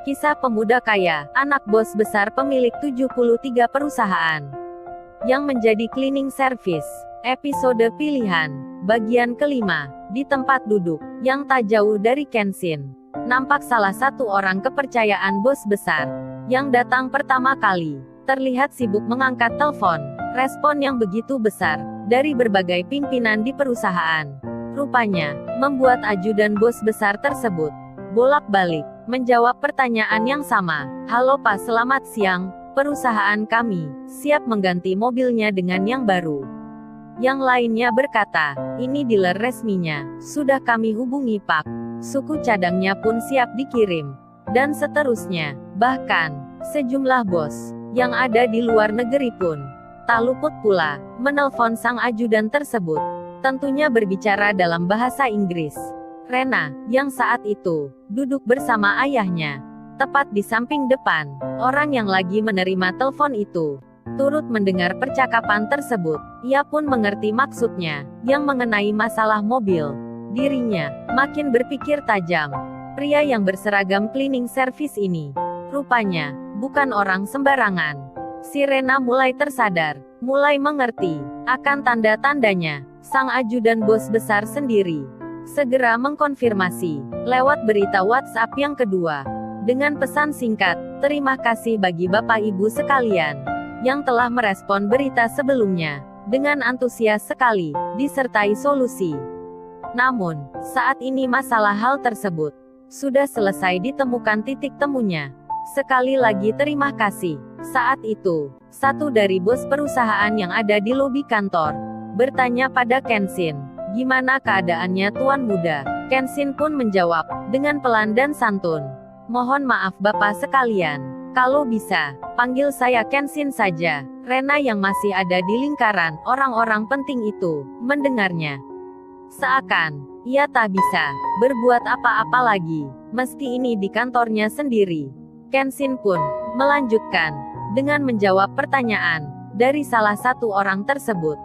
Kisah pemuda kaya, anak bos besar pemilik 73 perusahaan, yang menjadi cleaning service. Episode pilihan, bagian kelima. Di tempat duduk, yang tak jauh dari Kenshin, nampak salah satu orang kepercayaan bos besar, yang datang pertama kali. Terlihat sibuk mengangkat telepon. Respon yang begitu besar, dari berbagai pimpinan di perusahaan, rupanya, membuat ajudan bos besar tersebut bolak-balik menjawab pertanyaan yang sama. Halo Pak, selamat siang, perusahaan kami siap mengganti mobilnya dengan yang baru. Yang lainnya berkata, ini dealer resminya, sudah kami hubungi Pak. Suku cadangnya pun siap dikirim. Dan seterusnya. Bahkan, sejumlah bos yang ada di luar negeri pun tak luput pula menelpon sang ajudan tersebut. Tentunya berbicara dalam bahasa Inggris. Rena, yang saat itu duduk bersama ayahnya, tepat di samping depan orang yang lagi menerima telepon itu, turut mendengar percakapan tersebut. Ia pun mengerti maksudnya, yang mengenai masalah mobil. Dirinya makin berpikir tajam. Pria yang berseragam cleaning service ini, rupanya bukan orang sembarangan. Si Rena mulai tersadar, mulai mengerti akan tanda-tandanya. Sang ajudan bos besar sendiri segera mengkonfirmasi lewat berita WhatsApp yang kedua dengan pesan singkat, terima kasih bagi Bapak Ibu sekalian yang telah merespon berita sebelumnya dengan antusias sekali, disertai solusi. Namun, saat ini masalah hal tersebut sudah selesai ditemukan titik temunya. Sekali lagi terima kasih. Saat itu, satu dari bos perusahaan yang ada di lobi kantor bertanya pada Kenshin, gimana keadaannya Tuan Muda? Kenshin pun menjawab, dengan pelan dan santun. Mohon maaf Bapak sekalian, kalau bisa, panggil saya Kenshin saja. Rena yang masih ada di lingkaran orang-orang penting itu, mendengarnya. Seakan, ia tak bisa berbuat apa-apa lagi, meski ini di kantornya sendiri. Kenshin pun melanjutkan, dengan menjawab pertanyaan dari salah satu orang tersebut.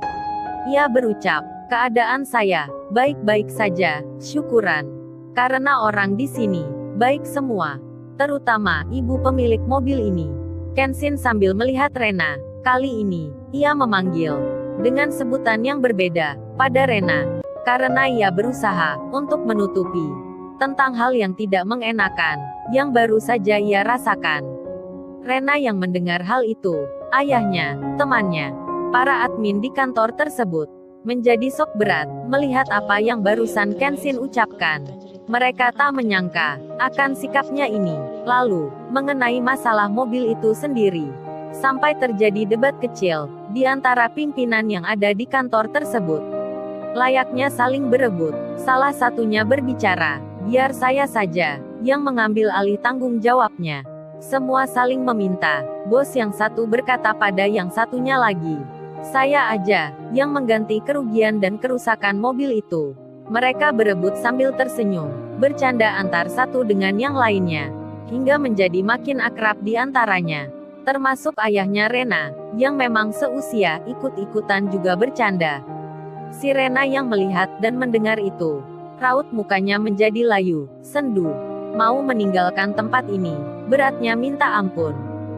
Ia berucap, keadaan saya baik-baik saja, syukuran. Karena orang di sini baik semua, terutama ibu pemilik mobil ini. Kenshin sambil melihat Rena. Kali ini, ia memanggil dengan sebutan yang berbeda pada Rena, karena ia berusaha untuk menutupi tentang hal yang tidak mengenakan yang baru saja ia rasakan. Rena yang mendengar hal itu, ayahnya, temannya, para admin di kantor tersebut, menjadi sok berat melihat apa yang barusan Kenshin ucapkan. Mereka tak menyangka akan sikapnya ini. Lalu, mengenai masalah mobil itu sendiri, sampai terjadi debat kecil di antara pimpinan yang ada di kantor tersebut. Layaknya saling berebut, salah satunya berbicara, biar saya saja yang mengambil alih tanggung jawabnya. Semua saling meminta. Bos yang satu berkata pada yang satunya lagi, saya aja yang mengganti kerugian dan kerusakan mobil itu. Mereka berebut sambil tersenyum, bercanda antar satu dengan yang lainnya, hingga menjadi makin akrab di antaranya. Termasuk ayahnya Rena, yang memang seusia, ikut-ikutan juga bercanda. Si Rena yang melihat dan mendengar itu, raut mukanya menjadi layu, sendu. Mau meninggalkan tempat ini, beratnya minta ampun.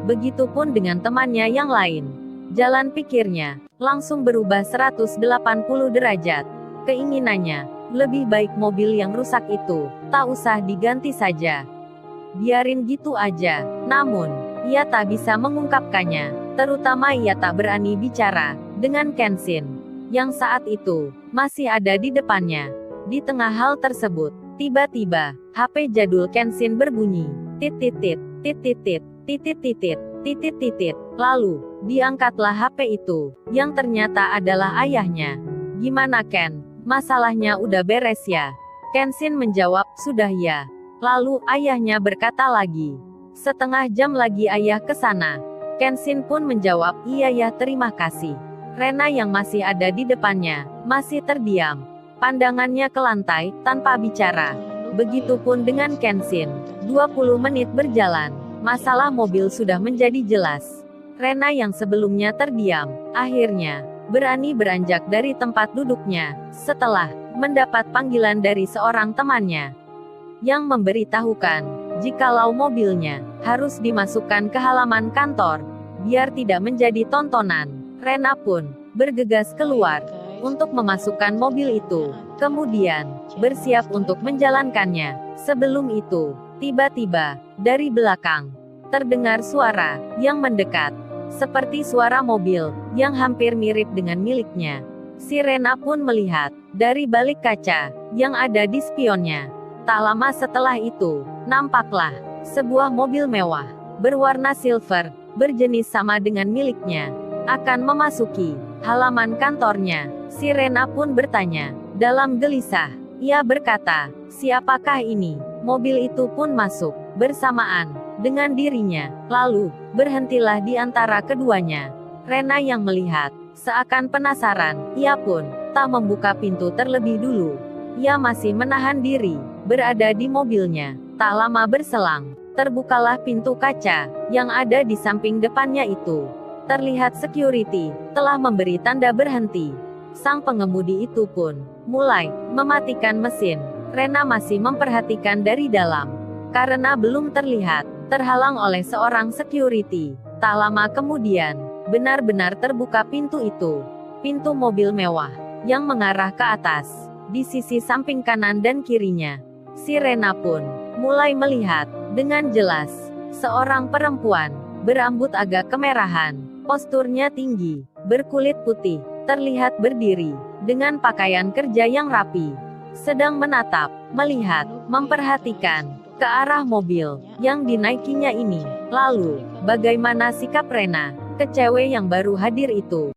Begitupun dengan temannya yang lain. Jalan pikirnya langsung berubah 180 derajat. Keinginannya, lebih baik mobil yang rusak itu tak usah diganti saja. Biarin gitu aja. Namun, ia tak bisa mengungkapkannya. Terutama ia tak berani bicara dengan Kenshin, yang saat itu masih ada di depannya. Di tengah hal tersebut, tiba-tiba HP jadul Kenshin berbunyi. Tit-tit-tit, tit-tit-tit, tit-tit-tit, tit-tit-tit. Lalu, diangkatlah HP itu, yang ternyata adalah ayahnya. Gimana Ken? Masalahnya udah beres ya? Kenshin menjawab, sudah ya. Lalu, ayahnya berkata lagi, setengah jam lagi ayah ke sana. Kenshin pun menjawab, iya ya, terima kasih. Rena yang masih ada di depannya, masih terdiam. Pandangannya ke lantai, tanpa bicara. Begitupun dengan Kenshin. 20 menit berjalan, masalah mobil sudah menjadi jelas. Rena yang sebelumnya terdiam, akhirnya berani beranjak dari tempat duduknya, setelah mendapat panggilan dari seorang temannya yang memberitahukan Jikalau mobilnya harus dimasukkan ke halaman kantor, biar tidak menjadi tontonan, Rena pun bergegas keluar untuk memasukkan mobil itu, kemudian bersiap untuk menjalankannya. Sebelum itu, tiba-tiba dari belakang terdengar suara yang mendekat, seperti suara mobil yang hampir mirip dengan miliknya. Si Rena pun melihat dari balik kaca yang ada di spionnya. Tak lama setelah itu, nampaklah sebuah mobil mewah berwarna silver, berjenis sama dengan miliknya, akan memasuki halaman kantornya. Si Rena pun bertanya dalam gelisah. Ia berkata, "Siapakah ini?" Mobil itu pun masuk bersamaan dengan dirinya, lalu berhentilah di antara keduanya. Rena yang melihat seakan penasaran, ia pun tak membuka pintu terlebih dulu. Ia masih menahan diri berada di mobilnya. Tak lama berselang, terbukalah pintu kaca yang ada di samping depannya itu. Terlihat security telah memberi tanda berhenti. Sang pengemudi itu pun mulai mematikan mesin. Rena masih memperhatikan dari dalam, karena belum terlihat, terhalang oleh seorang security. Tak lama kemudian, benar-benar terbuka pintu itu. Pintu mobil mewah yang mengarah ke atas, di sisi samping kanan dan kirinya. Si Rena pun mulai melihat dengan jelas seorang perempuan berambut agak kemerahan, posturnya tinggi, berkulit putih, terlihat berdiri dengan pakaian kerja yang rapi, sedang menatap, melihat, memperhatikan ke arah mobil yang dinaikinya ini. Lalu, bagaimana sikap Rena ke cewek yang baru hadir itu?